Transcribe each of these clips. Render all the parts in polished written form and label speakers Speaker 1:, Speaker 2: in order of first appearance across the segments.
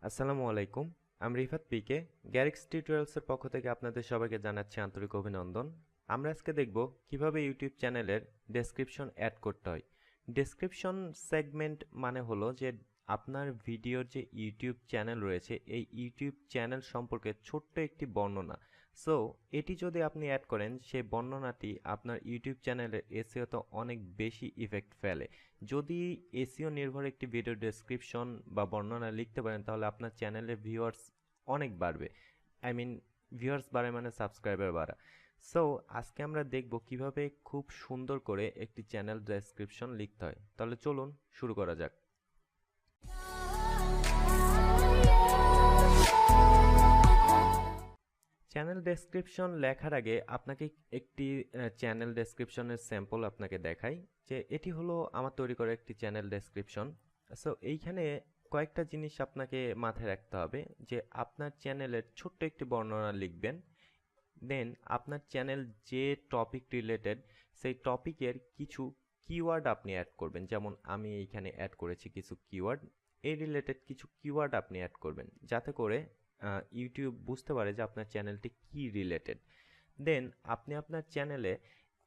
Speaker 1: আসসালামু আলাইকুম। আমি রিফাত পিকে গ্যারিক্স টিউটোরিয়ালসের পক্ষ থেকে আপনাদের সবাইকে জানাচ্ছি আন্তরিক অভিনন্দন। আমরা আজকে দেখব কিভাবে ইউটিউব চ্যানেলের ডেসক্রিপশন অ্যাড করতে হয়। ডেসক্রিপশন সেগমেন্ট মানে হলো যে আপনার ভিডিওর যে ইউটিউব চ্যানেল রয়েছে এই ইউটিউব চ্যানেল সম্পর্কে ছোট্ট একটি বর্ণনা। সো এটি যদি আপনি অ্যাড করেন সেই বর্ণনাটি আপনার ইউটিউব চ্যানেলের এসইওতে অনেক বেশি ইফেক্ট ফেলে। যদি এসইও নির্ভর একটি ভিডিও ডেসক্রিপশন বা বর্ণনা লিখতে পারেন তাহলে আপনার চ্যানেলের ভিউয়ার্স অনেক বাড়বে। ভিউয়ার্স বাড়ে মানে সাবস্ক্রাইবার বাড়া। সো আজকে আমরা দেখব কিভাবে খুব সুন্দর করে একটি চ্যানেল ডেসক্রিপশন লিখতে হয়। তাহলে চলুন শুরু করা যাক। চ্যানেল ডেসক্রিপশন লেখার আগে আপনাকে একটি চ্যানেল ডেসক্রিপশনের স্যাম্পল আপনাকে দেখাই যে এটি হলো আমার তৈরি করা একটি চ্যানেল ডেসক্রিপশন। সো এইখানে কয়েকটা জিনিস আপনাকে মাথায় রাখতে হবে যে আপনার চ্যানেলের ছোট্ট একটি বর্ণনা লিখবেন। দেন আপনার চ্যানেল যে টপিক রিলেটেড সেই টপিকের কিছু কিওয়ার্ড আপনি অ্যাড করবেন, যেমন আমি এইখানে অ্যাড করেছি কিছু কিওয়ার্ড। এই রিলেটেড কিছু কিওয়ার্ড আপনি অ্যাড করবেন যাতে করে ইউটিউব বুঝতে পারে যে আপনার চ্যানেলটি কি রিলেটেড। দেন আপনি আপনার চ্যানেলে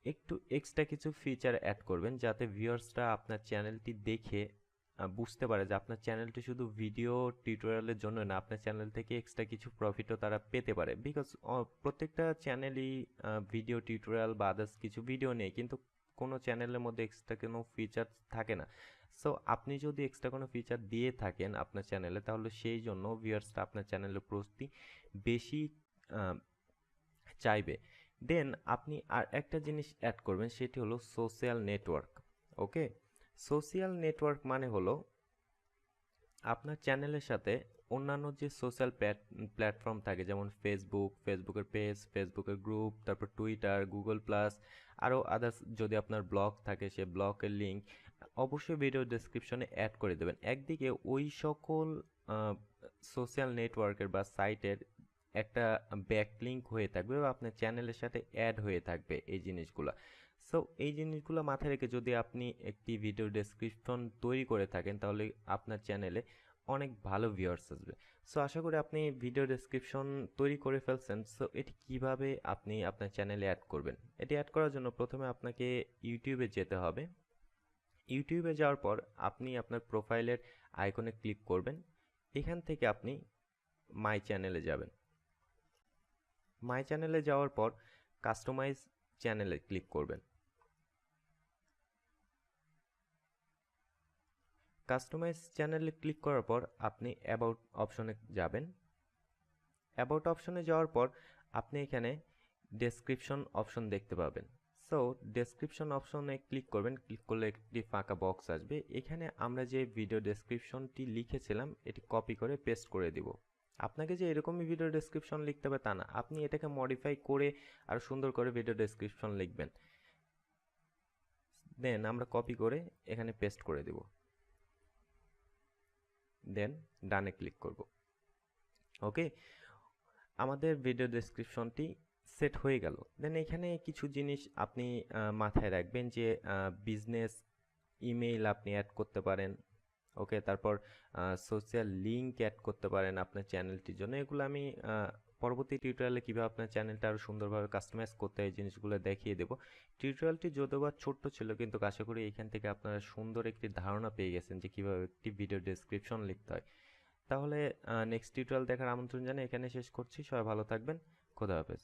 Speaker 1: একটু এক্সট্রা কিছু ফিচার অ্যাড করবেন যাতে ভিউয়ার্সরা আপনার চ্যানেলটি দেখে বুঝতে পারে যে আপনার চ্যানেলটি শুধু ভিডিও টিউটোরিয়ালের জন্য না, আপনার চ্যানেল থেকে এক্সট্রা কিছু প্রফিটও তারা পেতে পারে। বিকজ প্রত্যেকটা চ্যানেলই ভিডিও টিউটোরিয়াল বা আদার্স কিছু ভিডিও নেই, কিন্তু কোনো চ্যানেলের মধ্যে এক্সট্রা কোনো ফিচার থাকে না। সো আপনি যদি এক্সট্রা কোনো ফিচার দিয়ে থাকেন আপনার চ্যানেলে তাহলে সেই জন্য ভিউয়ার্সরা আপনার চ্যানেলের প্রতি বেশি চাইবে। দেন আপনি আর একটা জিনিস অ্যাড করবেন, সেটি হলো সোশ্যাল নেটওয়ার্ক। ওকে, সোশ্যাল নেটওয়ার্ক মানে হলো আপনার চ্যানেলের সাথে অন্যান্য যে সোশ্যাল প্ল্যাটফর্ম থাকে, যেমন ফেসবুকের পেজ, ফেসবুকের গ্রুপ, তারপর টুইটার, গুগল প্লাস, আরও আদার্স যদি আপনার ব্লগ থাকে সে ব্লগের লিঙ্ক অবশ্যই ভিডিও ডেসক্রিপশনে অ্যাড করে দেবেন। একদিকে ওই সকল সোশ্যাল নেটওয়ার্কের বা সাইটের একটা ব্যাকলিঙ্ক হয়ে থাকবে বা আপনার চ্যানেলের সাথে অ্যাড হয়ে থাকবে এই জিনিসগুলো। সো এই জিনিসগুলো মাথায় রেখে যদি আপনি একটি ভিডিও ডেসক্রিপশন তৈরি করে থাকেন তাহলে আপনার চ্যানেলে অনেক ভালো ভিউয়ার্স আসবে। সো আশা করি আপনি ভিডিও ডেসক্রিপশন তৈরি করে ফেলছেন। সো এটি কিভাবে আপনি আপনার চ্যানেলে অ্যাড করবেন? এটি অ্যাড করার জন্য প্রথমে আপনাকে ইউটিউবে যেতে হবে। ইউটিউবে যাওয়ার পর আপনি আপনার প্রোফাইলের আইকনে ক্লিক করবেন। এখান থেকে আপনি মাই চ্যানেলে যাবেন। মাই চ্যানেলে যাওয়ার পর কাস্টমাইজ চ্যানেলে ক্লিক করবেন। কাস্টমাইজ চ্যানেলে ক্লিক করার পর আপনি অ্যাবাউট অপশনে যাবেন। অ্যাবাউট অপশনে যাওয়ার পর আপনি এখানে ডেসক্রিপশন অপশন দেখতে পাবেন। সো ডেসক্রিপশন অপশনে ক্লিক করবেন। ক্লিক করলে একটি ফাঁকা বক্স আসবে। এখানে আমরা যে ভিডিও ডেসক্রিপশনটি লিখেছিলাম এটি কপি করে পেস্ট করে দিব। আপনাকে যে এরকমই ভিডিও ডেসক্রিপশন লিখতে হবে তা না, আপনি এটাকে মডিফাই করে আর সুন্দর করে ভিডিও ডেসক্রিপশন লিখবেন। দেন আমরা কপি করে এখানে পেস্ট করে দেব। দেন ডানে ক্লিক করব। ওকে, আমাদের ভিডিও ডেসক্রিপশনটি সেট হয়ে গেল। দেন এখানে কিছু জিনিস আপনি মাথায় রাখবেন যে বিজনেস ইমেইল আপনি অ্যাড করতে পারেন। ওকে, তারপর সোশ্যাল লিঙ্ক অ্যাড করতে পারেন আপনার চ্যানেলটির জন্য। এগুলো আমি পরবর্তী টিউটোরিয়ালে কীভাবে আপনার চ্যানেলটা আরও সুন্দরভাবে কাস্টমাইজ করতে হয় এই জিনিসগুলো দেখিয়ে দেবো। টিউটোরিয়ালটি যদিও বা ছোট্ট ছিল, কিন্তু আশা করি এখান থেকে আপনারা সুন্দর একটি ধারণা পেয়ে গেছেন যে কীভাবে একটি ভিডিও ডেসক্রিপশন লিখতে হয়। তাহলে নেক্সট টিউটোরিয়াল দেখার আমন্ত্রণ জানিয়ে এখানে শেষ করছি। সবাই ভালো থাকবেন। খোদা হাফেজ।